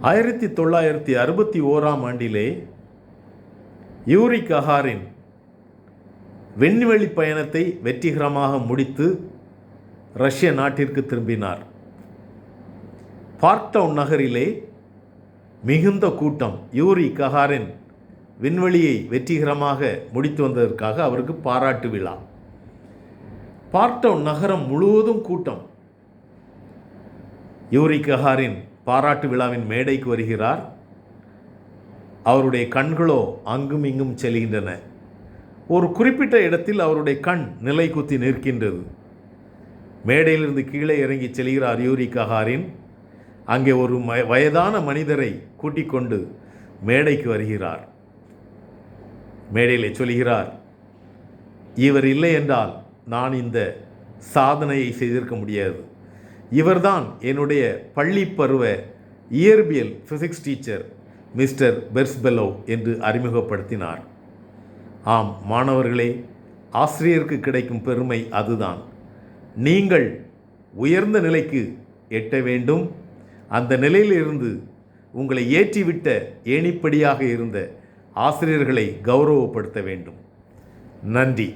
1961 யூரி ககாரின் விண்வெளி பயணத்தை வெற்றிகரமாக முடித்து ரஷ்ய நாட்டிற்கு திரும்பினார். பார்க்டவுன் நகரிலே மிகுந்த கூட்டம் யூரி ககாரின் விண்வெளியை வெற்றிகரமாக முடித்து வந்ததற்காக அவருக்கு பாராட்டு விழா. பார்க்டவுன் நகரம் முழுவதும் கூட்டம். யூரி ககாரின் பாராட்டு விழாவின் மேடைக்கு வருகிறார். அவருடைய கண்களோ அங்கும் இங்கும் செல்கின்றன. ஒரு குறிப்பிட்ட இடத்தில் அவருடைய கண் நிலை குத்தி நிற்கின்றது. மேடையிலிருந்து கீழே இறங்கி செல்கிறார் யூரி ககாரின். அங்கே ஒரு வயதான மனிதரை கூட்டிக் கொண்டு மேடைக்கு வருகிறார். மேடையிலே சொல்கிறார், இவர் இல்லை என்றால் நான் இந்த சாதனையை செய்திருக்க முடியாது. இவர்தான் என்னுடைய பள்ளி பருவ இயற்பியல் ஃபிசிக்ஸ் டீச்சர் மிஸ்டர் பெர்ஸ்பெலோ என்று அறிமுகப்படுத்தினார். ஆம் மாணவர்களே, ஆசிரியருக்கு கிடைக்கும் பெருமை அதுதான். நீங்கள் உயர்ந்த நிலைக்கு எட்ட வேண்டும். அந்த நிலையிலிருந்து உங்களை ஏற்றிவிட்ட ஏணிப்படியாக இருந்த ஆசிரியர்களை கௌரவப்படுத்த வேண்டும். நன்றி.